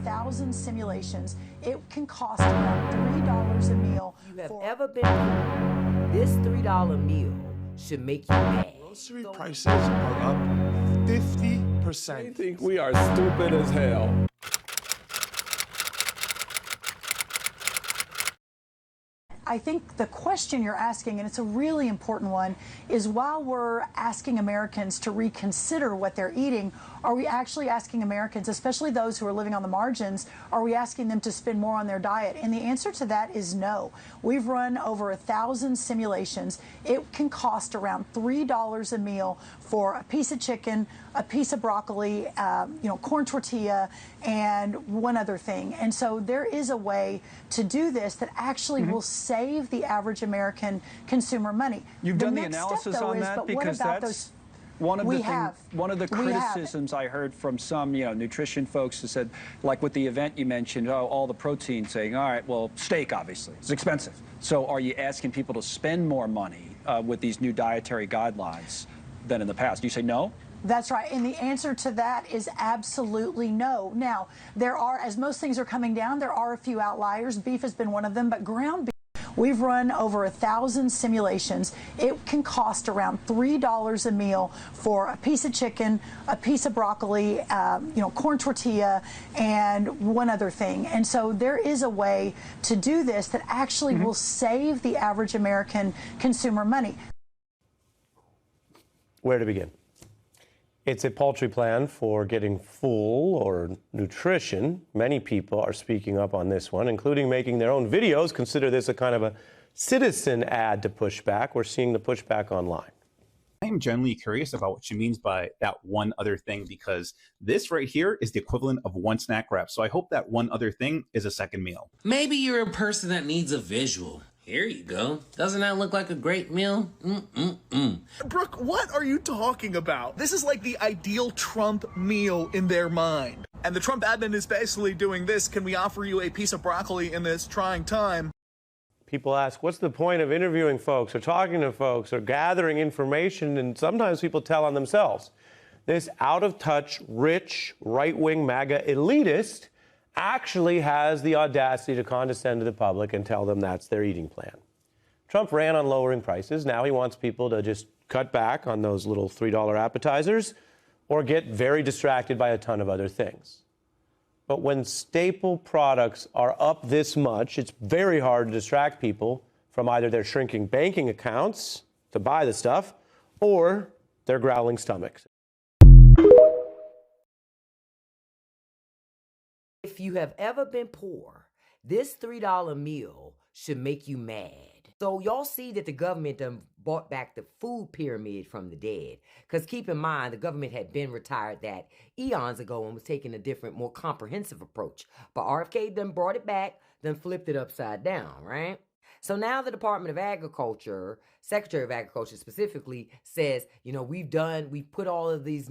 1,000 simulations, it can cost around $3 a meal. You have ever been poor, this $3 meal should make you mad. Grocery prices are up 50%. I think we are stupid as hell. I think the question you're asking, and it's a really important one, is while we're asking Americans to reconsider what they're eating, are we actually asking Americans, especially those who are living on the margins, are we asking them to spend more on their diet? And the answer to that is no. We've run over 1,000 simulations. It can cost around $3 a meal for a piece of chicken, a piece of broccoli, corn tortilla, and one other thing. And so there is a way to do this that actually will save the average American consumer money. You've done the analysis on that, because that's one of the criticisms I heard from some, nutrition folks who said, like with the event you mentioned, all the protein, saying, all right, well, steak, obviously, it's expensive. So are you asking people to spend more money with these new dietary guidelines than in the past? Do you say no? That's right. And the answer to that is absolutely no. Now, there are, as most things are coming down, there are a few outliers. Beef has been one of them, but ground beef, we've run over 1,000 simulations. It can cost around $3 a meal for a piece of chicken, a piece of broccoli, corn tortilla, and one other thing. And so there is a way to do this that actually will save the average American consumer money. Where to begin? It's a paltry plan for getting full or nutrition. Many people are speaking up on this one, including making their own videos. Consider this a kind of a citizen ad to push back. We're seeing the pushback online. I am genuinely curious about what she means by that one other thing, because this right here is the equivalent of one snack wrap. So I hope that one other thing is a second meal. Maybe you're a person that needs a visual. Here you go. Doesn't that look like a great meal? Brooke, what are you talking about? This is like the ideal Trump meal in their mind. And the Trump admin is basically doing this. Can we offer you a piece of broccoli in this trying time? People ask, what's the point of interviewing folks or talking to folks or gathering information? And sometimes people tell on themselves. This out-of-touch, rich, right-wing MAGA elitist actually has the audacity to condescend to the public and tell them that's their eating plan. Trump ran on lowering prices. Now he wants people to just cut back on those little $3 appetizers or get very distracted by a ton of other things. But when staple products are up this much, it's very hard to distract people from either their shrinking banking accounts to buy the stuff or their growling stomachs. If you have ever been poor, this $3 meal should make you mad. So y'all see that the government done brought back the food pyramid from the dead. Because keep in mind, the government had been retired that eons ago and was taking a different, more comprehensive approach. But RFK done brought it back, then flipped it upside down, right? So now the Department of Agriculture, Secretary of Agriculture specifically, says, we've put all of these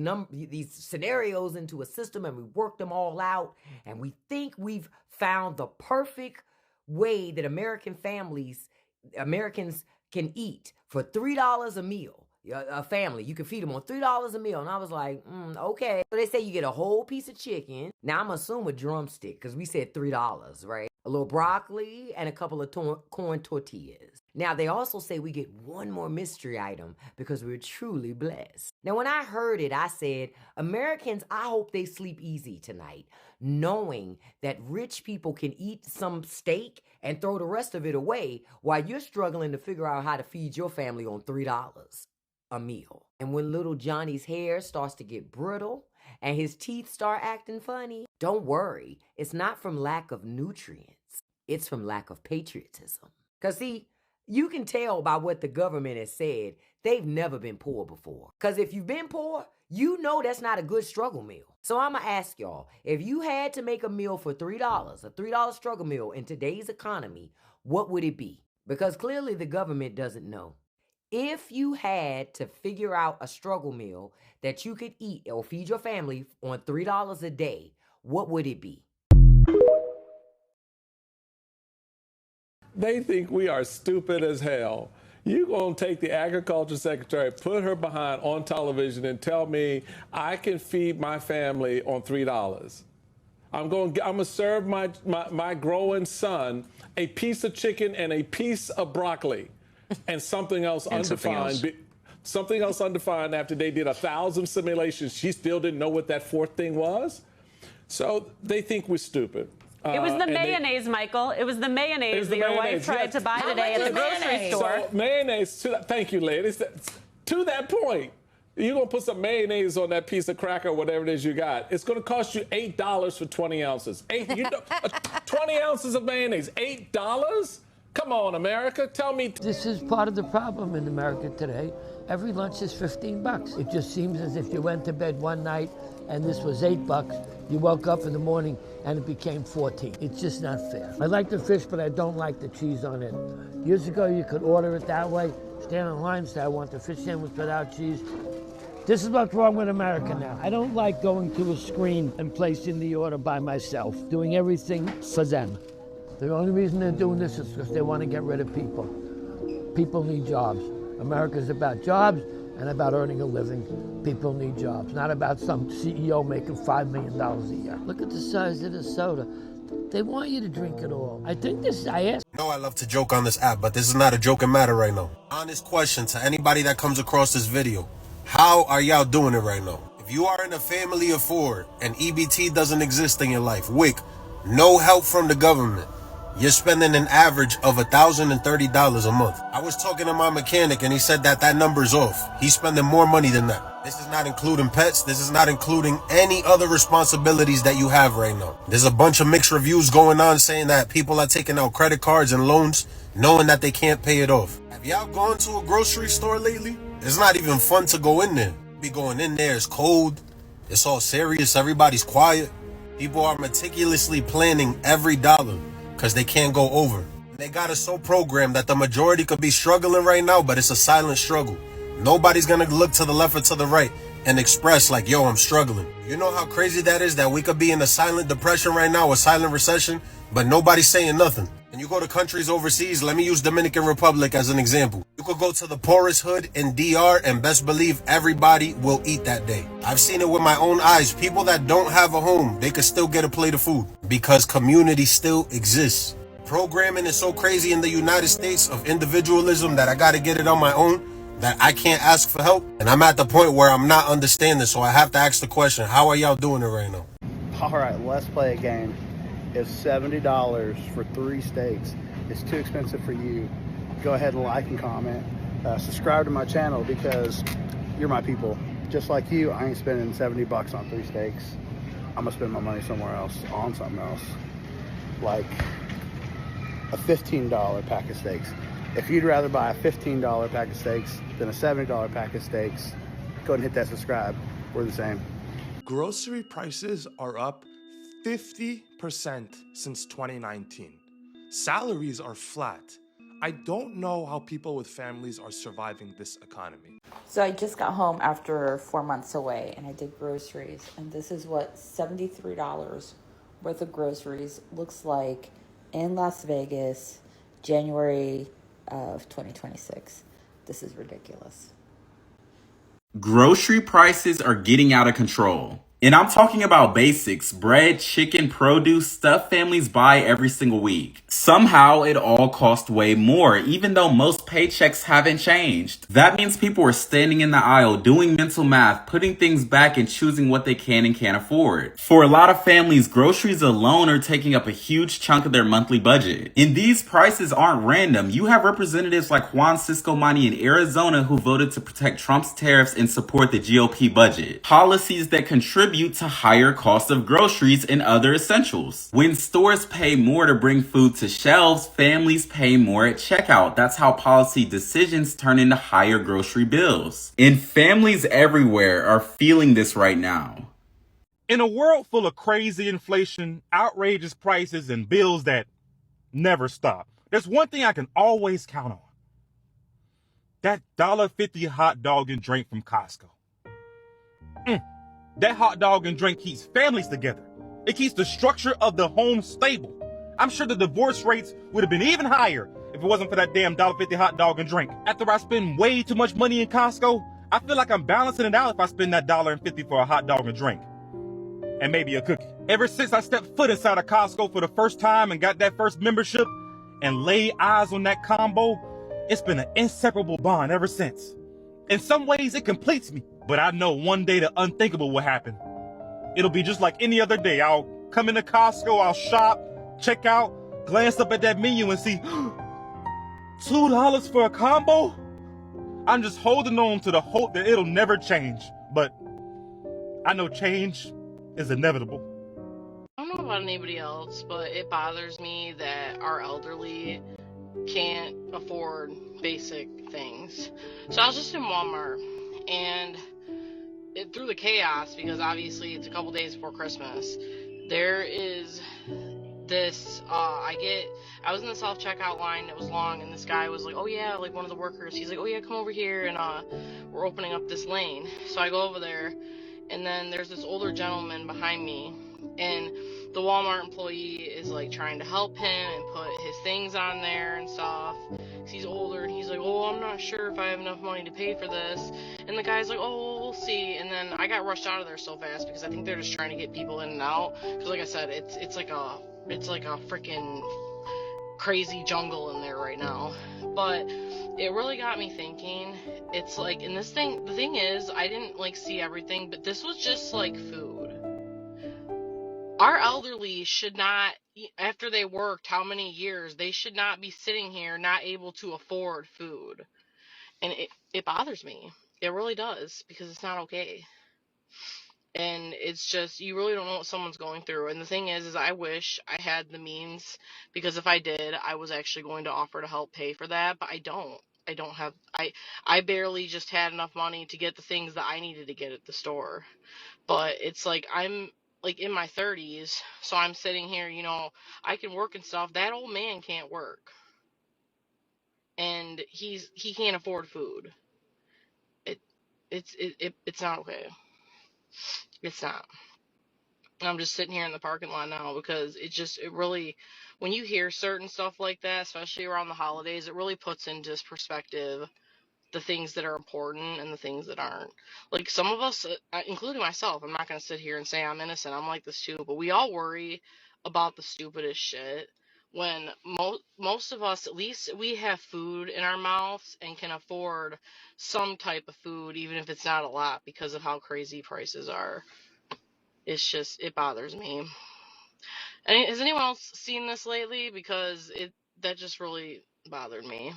scenarios into a system and we worked them all out, and we think we've found the perfect way that Americans can eat for $3 a meal. A family, you can feed them on $3 a meal. And I was like, okay. So they say you get a whole piece of chicken. Now I'm assuming a drumstick, because we said $3, right? A little broccoli and a couple of corn tortillas. Now they also say we get one more mystery item because we're truly blessed. Now when I heard it, I said, Americans, I hope they sleep easy tonight, knowing that rich people can eat some steak and throw the rest of it away while you're struggling to figure out how to feed your family on $3 a meal. And when little Johnny's hair starts to get brittle and his teeth start acting funny, don't worry. It's not from lack of nutrients. It's from lack of patriotism. Because see, you can tell by what the government has said, they've never been poor before. Because if you've been poor, you know that's not a good struggle meal. So I'm going to ask y'all, if you had to make a meal for $3, a $3 struggle meal in today's economy, what would it be? Because clearly the government doesn't know. If you had to figure out a struggle meal that you could eat or feed your family on $3 a day, what would it be? They think we are stupid as hell. You gonna take the agriculture secretary, put her behind on television and tell me I can feed my family on $3? I'm gonna serve my growing son a piece of chicken and a piece of broccoli and something else undefined. Something else undefined after they did 1,000 simulations. She still didn't know what that fourth thing was. So they think we're stupid. It was the mayonnaise, Michael. It was the mayonnaise that your wife tried to buy today at the grocery store. So mayonnaise, thank you, ladies. To that point, you're going to put some mayonnaise on that piece of cracker or whatever it is you got. It's going to cost you $8 for 20 ounces. 20 ounces of mayonnaise, $8? Come on, America. Tell me. This is part of the problem in America today. Every lunch is $15. It just seems as if you went to bed one night and this was $8. You woke up in the morning and it became 14. It's just not fair. I like the fish, but I don't like the cheese on it. Years ago, you could order it that way. Stand in line, say, I want the fish sandwich without cheese. This is what's wrong with America now. I don't like going to a screen and placing the order by myself, doing everything for them. The only reason they're doing this is because they want to get rid of people. People need jobs. America's about jobs and about earning a living. People need jobs, not about some CEO making $5 million a year. Look at the size of the soda. They want you to drink it all. I think this, I asked. I know I love to joke on this app, but this is not a joking matter right now. Honest question to anybody that comes across this video. How are y'all doing it right now? If you are in a family of 4 and EBT doesn't exist in your life, WIC, no help from the government, you're spending an average of $1,030 a month. I was talking to my mechanic and he said that number's off. He's spending more money than that. This is not including pets. This is not including any other responsibilities that you have right now. There's a bunch of mixed reviews going on saying that people are taking out credit cards and loans knowing that they can't pay it off. Have y'all gone to a grocery store lately? It's not even fun to go in there. Be going in there, it's cold. It's all serious. Everybody's quiet. People are meticulously planning every dollar because they can't go over. They got us so programmed that the majority could be struggling right now, but it's a silent struggle. Nobody's gonna look to the left or to the right and express like, yo, I'm struggling. You know how crazy that is, that we could be in a silent depression right now, a silent recession, but nobody's saying nothing. And you go to countries overseas, let me use Dominican Republic as an example. You could go to the poorest hood in DR and best believe everybody will eat that day. I've seen it with my own eyes. People that don't have a home, they could still get a plate of food because community still exists. Programming is so crazy in the United States of individualism that I got to get it on my own, that I can't ask for help. And I'm at the point where I'm not understanding, so I have to ask the question, how are y'all doing it right now? All right, let's play a game. It's $70 for 3 steaks. It's too expensive for you. Go ahead and like and comment. Subscribe to my channel because you're my people. Just like you, I ain't spending $70 on 3 steaks. I'm gonna spend my money somewhere else, on something else. Like a $15 pack of steaks. If you'd rather buy a $15 pack of steaks than a $70 pack of steaks, go ahead and hit that subscribe. We're the same. Grocery prices are up 50% since 2019. Salaries are flat. I don't know how people with families are surviving this economy. So I just got home after 4 months away and I did groceries, and this is what $73 worth of groceries looks like in Las Vegas, January of 2026. This is ridiculous. Grocery prices are getting out of control. And I'm talking about basics, bread, chicken, produce, stuff families buy every single week. Somehow it all costs way more, even though most paychecks haven't changed. That means people are standing in the aisle, doing mental math, putting things back and choosing what they can and can't afford. For a lot of families, groceries alone are taking up a huge chunk of their monthly budget. And these prices aren't random. You have representatives like Juan Ciscomani in Arizona who voted to protect Trump's tariffs and support the GOP budget. Policies that contribute to higher costs of groceries and other essentials. When stores pay more to bring food to shelves, families pay more at checkout. That's how policy decisions turn into higher grocery bills. And families everywhere are feeling this right now. In a world full of crazy inflation, outrageous prices, and bills that never stop, there's one thing I can always count on. That $1.50 hot dog and drink from Costco. That hot dog and drink keeps families together. It keeps the structure of the home stable. I'm sure the divorce rates would have been even higher if it wasn't for that damn $1.50 hot dog and drink. After I spend way too much money in Costco, I feel like I'm balancing it out if I spend that $1.50 for a hot dog and drink. And maybe a cookie. Ever since I stepped foot inside of Costco for the first time and got that first membership and laid eyes on that combo, it's been an inseparable bond ever since. In some ways, it completes me. But I know one day the unthinkable will happen. It'll be just like any other day. I'll come into Costco, I'll shop, check out, glance up at that menu and see $2 for a combo? I'm just holding on to the hope that it'll never change. But I know change is inevitable. I don't know about anybody else, but it bothers me that our elderly can't afford basic things. So I was just in Walmart, and through the chaos, because obviously it's a couple days before Christmas, there is this, I was in the self-checkout line, it was long, and this guy was like, oh yeah, like one of the workers, he's like, oh yeah, come over here, and we're opening up this lane. So I go over there, and then there's this older gentleman behind me, and the Walmart employee is like trying to help him and put his things on there and stuff. He's older, and he's like, oh, I'm not sure if I have enough money to pay for this. And the guy's like, oh, we'll see. And then I got rushed out of there so fast because I think they're just trying to get people in and out. Because like I said, it's like a freaking crazy jungle in there right now. But it really got me thinking. It's like, and the thing is, I didn't like see everything, but this was just like food. Our elderly should not, after they worked how many years, they should not be sitting here not able to afford food. And it bothers me. It really does, because it's not okay. And it's just, you really don't know what someone's going through. And the thing is I wish I had the means, because if I did, I was actually going to offer to help pay for that, but I don't. I barely just had enough money to get the things that I needed to get at the store. But it's like, I'm like in my 30s, so I'm sitting here, you know, I can work and stuff. That old man can't work. And he can't afford food. It's not okay. It's not. I'm just sitting here in the parking lot now because it really, when you hear certain stuff like that, especially around the holidays, it really puts into perspective the things that are important and the things that aren't. Like some of us, including myself, I'm not going to sit here and say I'm innocent. I'm like this too, but we all worry about the stupidest shit when most of us, at least we have food in our mouths and can afford some type of food, even if it's not a lot, because of how crazy prices are. It's just, it bothers me. And has anyone else seen this lately? Because that just really bothered me.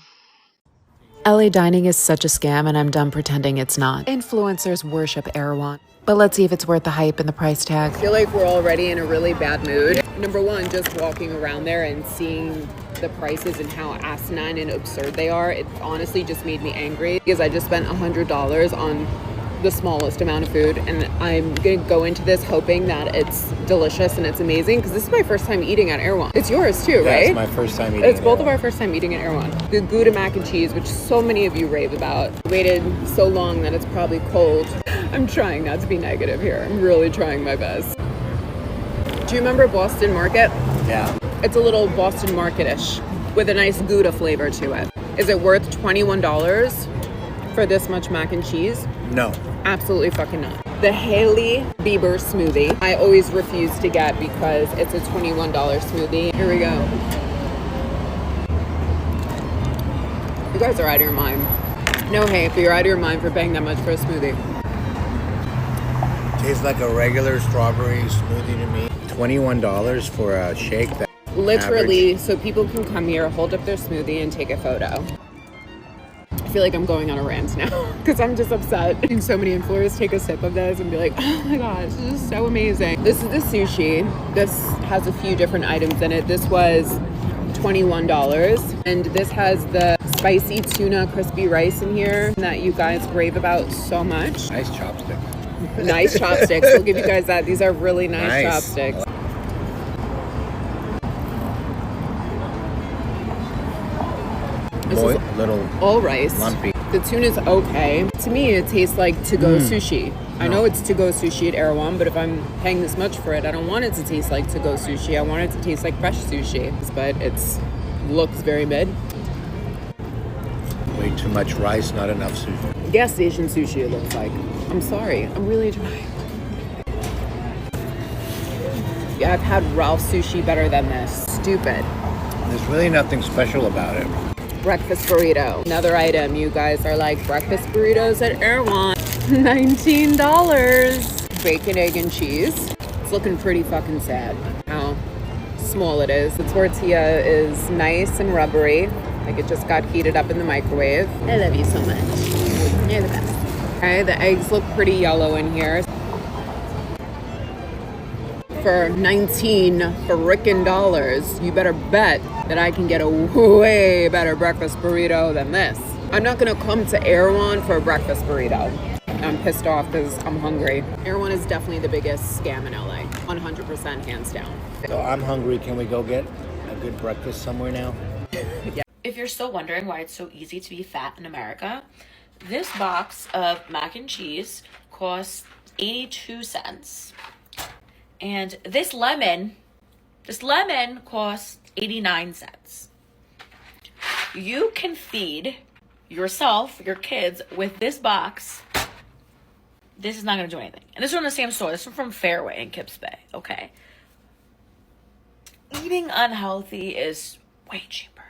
LA dining is such a scam, and I'm done pretending it's not. Influencers worship Erewhon, but let's see if it's worth the hype and the price tag. I feel like we're already in a really bad mood. Number one, just walking around there and seeing the prices and how asinine and absurd they are, it honestly just made me angry because I just spent $100 on the smallest amount of food, and I'm gonna go into this hoping that it's delicious and it's amazing, because this is my first time eating at Erewhon. It's yours too, right? Yeah, it's my first time eating. It's both of our first time eating at Erewhon. The Gouda mac and cheese, which so many of you rave about. Waited so long that it's probably cold. I'm trying not to be negative here. I'm really trying my best. Do you remember Boston Market? Yeah. It's a little Boston Market-ish with a nice Gouda flavor to it. Is it worth $21 for this much mac and cheese? No. Absolutely fucking not. The Hailey Bieber smoothie, I always refuse to get because it's a $21 smoothie. Here we go. You guys are out of your mind. No hate, but you're out of your mind for paying that much for a smoothie. Tastes like a regular strawberry smoothie to me. $21 for a shake that literally, average. So people can come here, hold up their smoothie, and take a photo. I feel like I'm going on a rant now because I'm just upset. And so many influencers take a sip of this and be like, oh my gosh, this is so amazing. This is the sushi. This has a few different items in it. This was $21. And this has the spicy tuna crispy rice in here that you guys rave about so much. Nice chopsticks. Nice chopsticks. We'll give you guys that. These are really nice chopsticks. Little all rice. Lumpy. The tuna's okay. To me, it tastes like to-go sushi. I know it's to-go sushi at Erewhon, but if I'm paying this much for it, I don't want it to taste like to-go sushi. I want it to taste like fresh sushi. But it looks very mid. Way too much rice, not enough sushi. Gas station sushi, it looks like. I'm sorry. I'm really trying. Yeah, I've had Ralph's sushi better than this. Stupid. There's really nothing special about it. Breakfast burrito. Another item. You guys are like, breakfast burritos at Erewhon. $19. Bacon, egg, and cheese. It's looking pretty fucking sad how small it is. The tortilla is nice and rubbery. Like it just got heated up in the microwave. I love you so much. You're the best. Okay, the eggs look pretty yellow in here. For $19 frickin' dollars, you better bet that I can get a way better breakfast burrito than this. I'm not gonna come to Erewhon for a breakfast burrito. I'm pissed off because I'm hungry. Erewhon is definitely the biggest scam in LA, 100% hands down. So I'm hungry. Can we go get a good breakfast somewhere now? Yeah. If you're still wondering why it's so easy to be fat in America, this box of mac and cheese costs 82 cents. And this lemon costs 89 cents. You can feed yourself, your kids, with this box. This is not going to do anything. And this is from the same store. This is from Fairway in Kips Bay, okay? Eating unhealthy is way cheaper.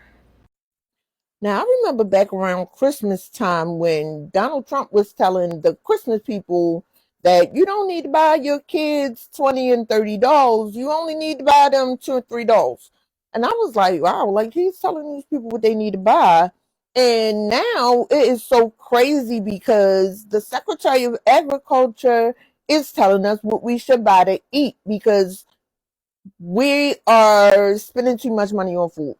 Now, I remember back around Christmas time when Donald Trump was telling the Christmas people that you don't need to buy your kids $20 and $30. You only need to buy them $2 or $3. And I was like, wow, like he's telling these people what they need to buy. And now it is so crazy because the Secretary of Agriculture is telling us what we should buy to eat because we are spending too much money on food.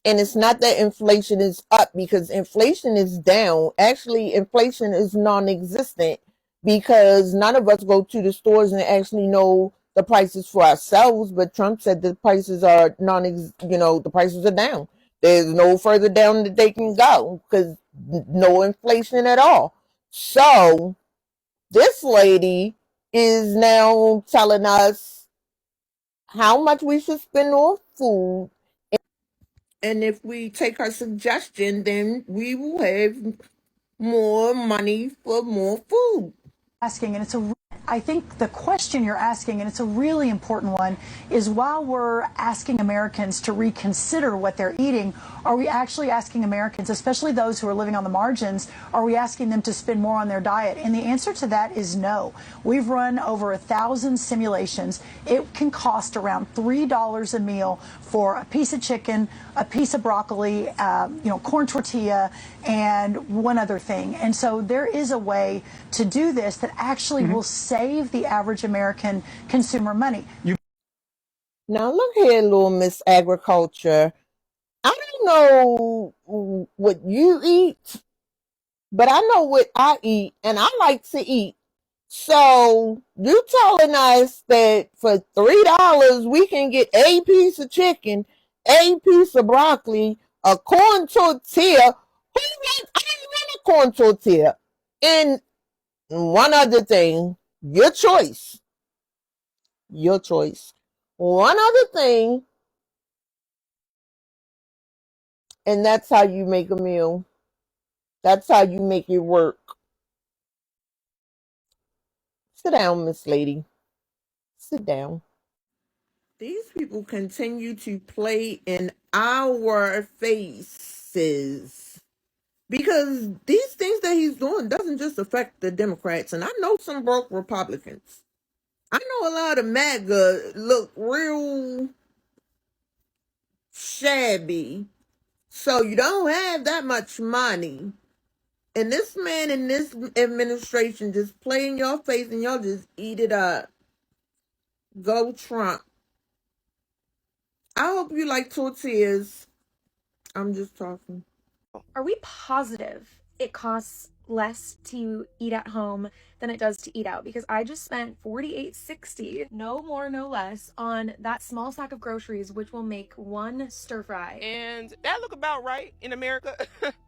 And it's not that inflation is up because inflation is down. Actually, inflation is non-existent because none of us go to the stores and actually know the prices for ourselves. But Trump said the prices are the prices are down. There's no further down that they can go because no inflation at all. So this lady is now telling us how much we should spend on food. And if we take her suggestion, then we will have more money for more food. I think the question you're asking, and it's a really important one, is while we're asking Americans to reconsider what they're eating, are we actually asking Americans, especially those who are living on the margins, are we asking them to spend more on their diet? And the answer to that is no. We've run over 1,000 simulations. It can cost around $3 a meal for a piece of chicken, a piece of broccoli, corn tortilla, and one other thing. And so there is a way to do this that actually will save the average American consumer money. Now look here, little Miss Agriculture. I don't know what you eat, but I know what I eat, and I like to eat. So you telling us that for $3 we can get a piece of chicken, a piece of broccoli, a corn tortilla. I don't want a corn tortilla. And one other thing, your choice. Your choice. One other thing, and that's how you make a meal. That's how you make it work. Sit down, Miss Lady. Sit down. These people continue to play in our faces because these things that he's doing doesn't just affect the Democrats. And I know some broke Republicans. I know a lot of MAGA look real shabby. So you don't have that much money. And this man in this administration just play in your face and y'all just eat it up. Go Trump. I hope you like tortillas. I'm just talking. Are we positive it costs less to eat at home than it does to eat out? Because I just spent $48.60, no more, no less, on that small sack of groceries, which will make one stir fry. And that look about right in America.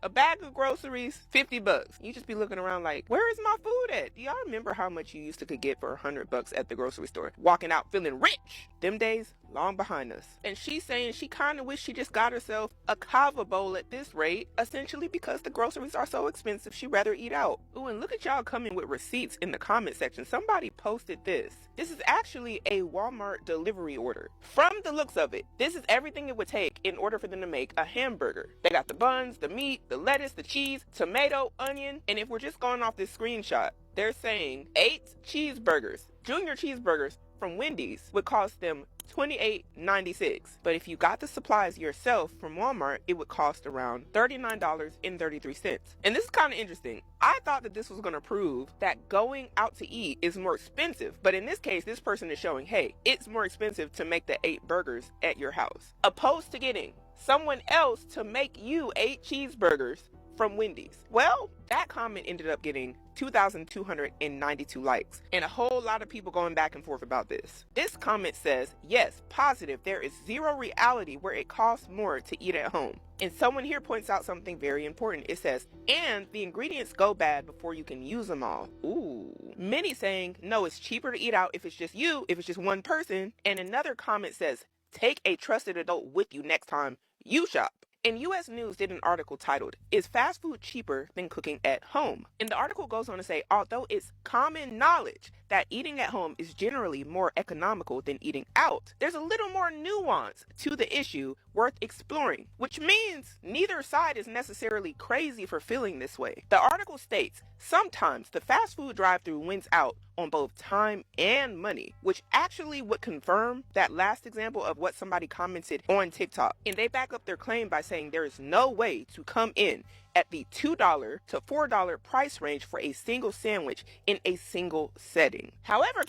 A bag of groceries, $50. You just be looking around like, where is my food at? Do y'all remember how much you used to could get for $100 at the grocery store? Walking out feeling rich. Them days long behind us. And she's saying she kind of wish she just got herself a kava bowl at this rate, essentially because the groceries are so expensive she'd rather eat out. Ooh, and look at y'all coming with receipts tweets in the comment section, somebody posted this. This is actually a Walmart delivery order. From the looks of it, this is everything it would take in order for them to make a hamburger. They got the buns, the meat, the lettuce, the cheese, tomato, onion, and if we're just going off this screenshot, they're saying 8 cheeseburgers, junior cheeseburgers from Wendy's would cost them $28.96. But if you got the supplies yourself from Walmart, it would cost around $39.33. And this is kind of interesting. I thought that this was going to prove that going out to eat is more expensive. But in this case, this person is showing, hey, it's more expensive to make the 8 burgers at your house, opposed to getting someone else to make you 8 cheeseburgers from Wendy's. Well, that comment ended up getting 2,292 likes and a whole lot of people going back and forth about this. This comment says, yes, positive, there is zero reality where it costs more to eat at home. And someone here points out something very important. It says, and the ingredients go bad before you can use them all. Ooh. Many saying, no, it's cheaper to eat out if it's just you, if it's just one person. And another comment says, take a trusted adult with you next time you shop. And U.S. News did an article titled, Is Fast Food Cheaper Than Cooking at Home? And the article goes on to say, although it's common knowledge that eating at home is generally more economical than eating out, there's a little more nuance to the issue worth exploring, which means neither side is necessarily crazy for feeling this way. The article states, sometimes the fast food drive-thru wins out on both time and money, which actually would confirm that last example of what somebody commented on TikTok. And they back up their claim by saying there is no way to come in at the $2 to $4 price range for a single sandwich in a single setting. However,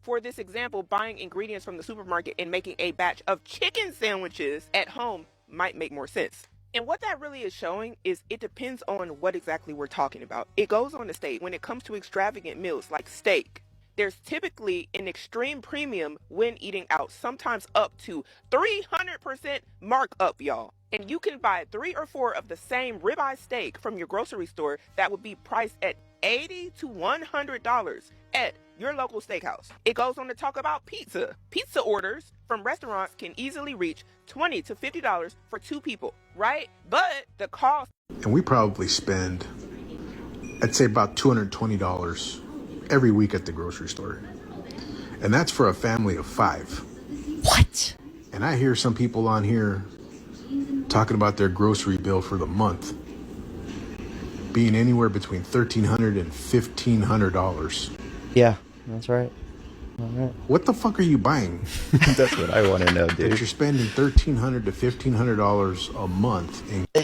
for this example, buying ingredients from the supermarket and making a batch of chicken sandwiches at home might make more sense. And what that really is showing is it depends on what exactly we're talking about. It goes on to state when it comes to extravagant meals like steak, there's typically an extreme premium when eating out, sometimes up to 300% markup, y'all. And you can buy 3 or 4 of the same ribeye steak from your grocery store that would be priced at $80 to $100 at your local steakhouse. It goes on to talk about pizza. Pizza orders from restaurants can easily reach $20 to $50 for 2 people, right? But the cost... And we probably spend, I'd say about $220 every week at the grocery store. And that's for a family of 5. What? And I hear some people on here talking about their grocery bill for the month being anywhere between $1,300 and $1,500. Yeah, that's right. All right. What the fuck are you buying? That's what I want to know, dude. That you're spending $1,300 to $1,500 a month.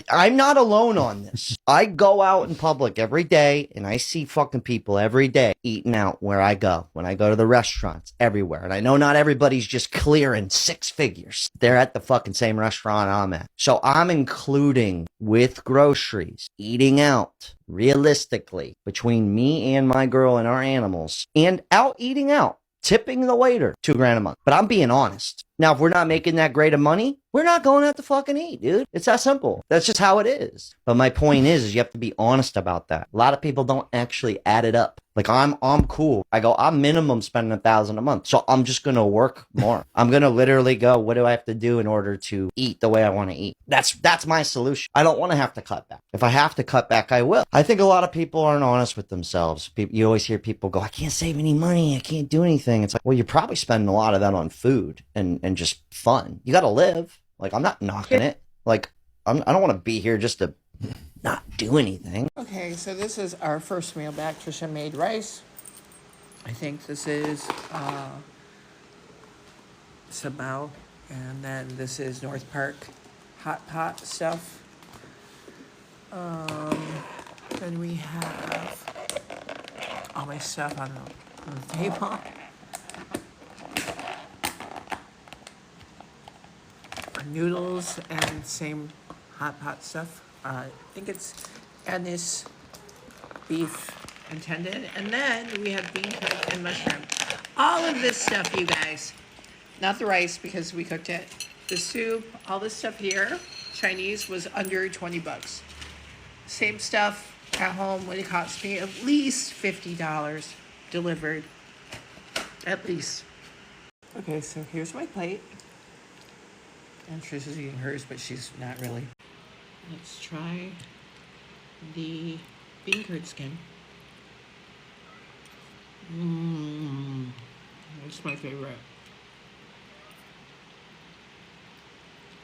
I'm not alone on this. I go out in public every day, and I see fucking people every day eating out where I go. When I go to the restaurants, everywhere. And I know not everybody's just clearing 6 figures. They're at the fucking same restaurant I'm at. So I'm including with groceries, eating out, realistically, between me and my girl and our animals, and out eating out. Tipping the waiter $2,000 a month. But I'm being honest. Now, if we're not making that great of money, we're not going out to fucking eat, dude. It's that simple. That's just how it is. But my point is you have to be honest about that. A lot of people don't actually add it up. Like I'm cool. I'm minimum spending $1,000 a month. So I'm just going to work more. I'm going to literally go, what do I have to do in order to eat the way I want to eat? That's my solution. I don't want to have to cut back. If I have to cut back, I will. I think a lot of people aren't honest with themselves. You always hear people go, I can't save any money. I can't do anything. It's like, well, you're probably spending a lot of that on food and just fun. You got to live. Like, I'm not knocking it. Like, I don't want to be here just to not do anything. Okay, so this is our first meal back. Trisha made rice. I think this is sabao, and then this is North Park hot pot stuff. Then we have all my stuff on the table. Noodles and same hot pot stuff. I think it's Annis beef and tendon. And then we have bean curd and mushroom. All of this stuff, you guys. Not the rice because we cooked it. The soup, all this stuff here, Chinese, was under 20 bucks. Same stuff at home would cost me at least $50 delivered. At least. Okay, so here's my plate. And Trisha's eating hers, but she's not really. Let's try the bean curd skin. It's my favorite.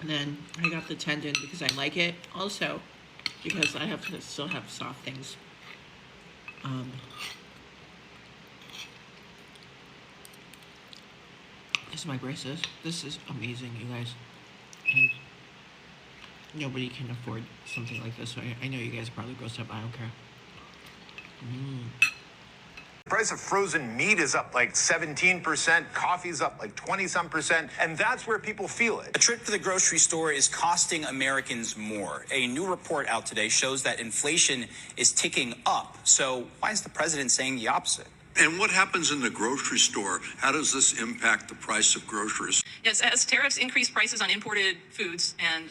And then I got the tendon because I like it. Also, because I have to still have soft things. This is my braces. This is amazing, you guys. And nobody can afford something like this, so I know you guys are probably grossed up. I don't care. The price of frozen meat is up like 17%, coffee's up like 20-some%, and that's where people feel it. A trip to the grocery store is costing Americans more. A new report out today shows that inflation is ticking up. So why is the president saying the opposite? And what happens in the grocery store? How does this impact the price of groceries? Yes, as tariffs increase prices on imported foods and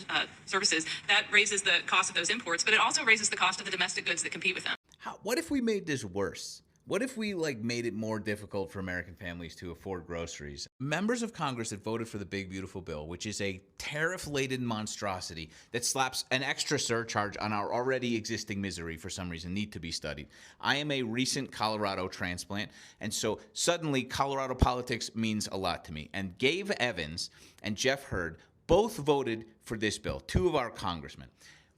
services, that raises the cost of those imports, but it also raises the cost of the domestic goods that compete with them. What if we made this worse? What if we made it more difficult for American families to afford groceries? Members of Congress that voted for the Big Beautiful Bill, which is a tariff-laden monstrosity that slaps an extra surcharge on our already existing misery for some reason, need to be studied. I am a recent Colorado transplant, and so suddenly Colorado politics means a lot to me. And Gabe Evans and Jeff Hurd both voted for this bill, two of our congressmen.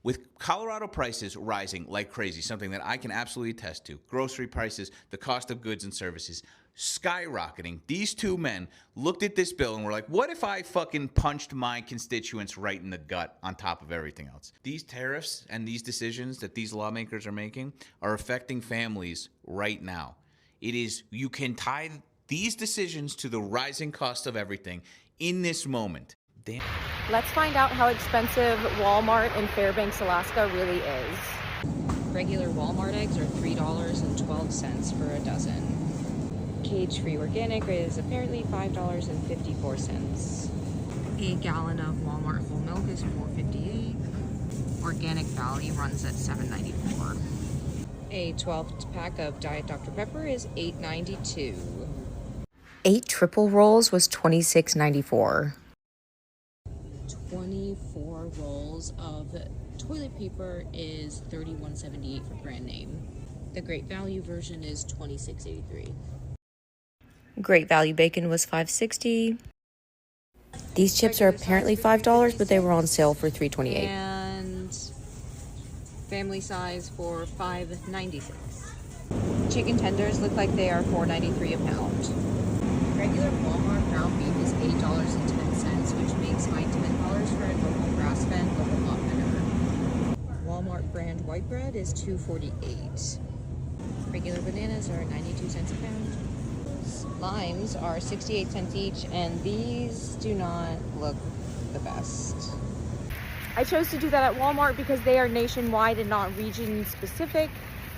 With Colorado prices rising like crazy, something that I can absolutely attest to, grocery prices, the cost of goods and services skyrocketing, these two men looked at this bill and were like, what if I fucking punched my constituents right in the gut on top of everything else? These tariffs and these decisions that these lawmakers are making are affecting families right now. You can tie these decisions to the rising cost of everything in this moment. Damn. Let's find out how expensive Walmart in Fairbanks, Alaska really is. Regular Walmart eggs are $3.12 for a dozen. Cage-free organic is apparently $5.54. A gallon of Walmart whole milk is $4.58. Organic Valley runs at $7.94. A 12-pack of Diet Dr. Pepper is $8.92. 8 triple rolls was $26.94. 24 rolls of toilet paper is $31.78 for brand name. The Great Value version is $26.83. Great Value bacon was $5.60. These chips are apparently $5, but they were on sale for $3.28. And family size for $5.96. Chicken tenders look like they are $4.93 a pound. Regular Walmart ground beef is $8.10, which makes my $10 for a local grass-fed local lot better. Walmart brand white bread is $2.48. Regular bananas are 92 cents a pound. Limes are 68 cents each, and these do not look the best. I chose to do that at Walmart because they are nationwide and not region specific.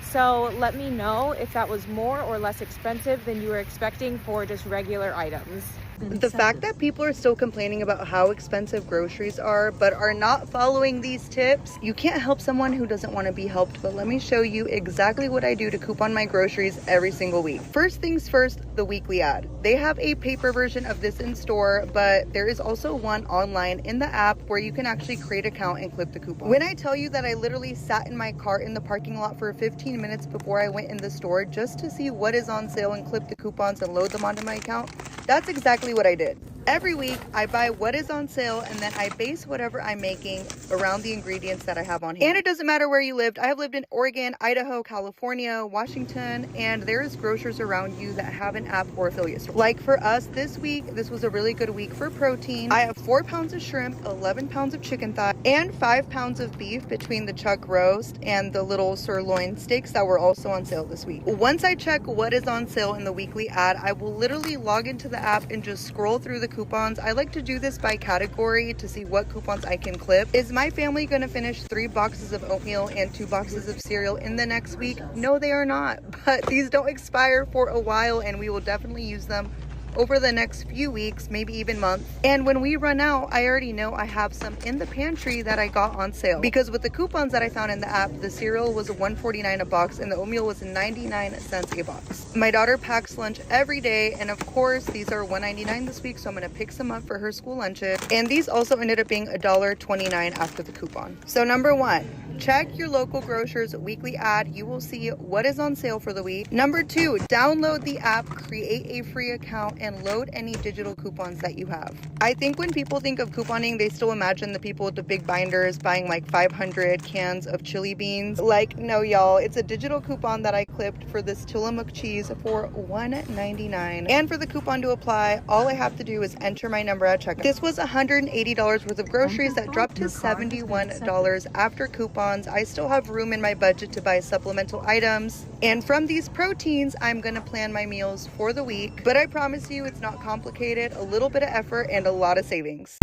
So let me know if that was more or less expensive than you were expecting for just regular items. The fact that people are still complaining about how expensive groceries are but are not following these tips, you can't help someone who doesn't want to be helped. But let me show you exactly what I do to coupon my groceries every single week. First things first, the weekly ad. They have a paper version of this in store, but there is also one online in the app where you can actually create an account and clip the coupon. When I tell you that I literally sat in my car in the parking lot for 15 minutes before I went in the store just to see what is on sale and clip the coupons and load them onto my account, that's exactly what I did. Every week, I buy what is on sale and then I base whatever I'm making around the ingredients that I have on hand. And it doesn't matter where you lived. I have lived in Oregon, Idaho, California, Washington, and there's grocers around you that have an app or affiliate store. Like for us this week, this was a really good week for protein. I have 4 pounds of shrimp, 11 pounds of chicken thigh, and 5 pounds of beef between the chuck roast and the little sirloin steaks that were also on sale this week. Once I check what is on sale in the weekly ad, I will literally log into the app and just scroll through the coupons. I like to do this by category to see what coupons I can clip. Is my family going to finish 3 boxes of oatmeal and 2 boxes of cereal in the next week? No, they are not, but these don't expire for a while and we will definitely use them over the next few weeks, maybe even months. And when we run out, I already know I have some in the pantry that I got on sale. Because with the coupons that I found in the app, the cereal was $1.49 a box and the oatmeal was 99 cents a box. My daughter packs lunch every day, and of course, these are $1.99 this week, so I'm gonna pick some up for her school lunches. And these also ended up being $1.29 after the coupon. So number 1, check your local grocer's weekly ad. You will see what is on sale for the week. Number 2, download the app, create a free account, and load any digital coupons that you have. I think when people think of couponing, they still imagine the people with the big binders buying like 500 cans of chili beans. Like, no, y'all, it's a digital coupon that I clipped for this Tillamook cheese for $1.99. And for the coupon to apply, all I have to do is enter my number at checkout. This was $180 worth of groceries that dropped to $71 after coupons. I still have room in my budget to buy supplemental items. And from these proteins, I'm gonna plan my meals for the week. But I promise you, it's not complicated, a little bit of effort and a lot of savings.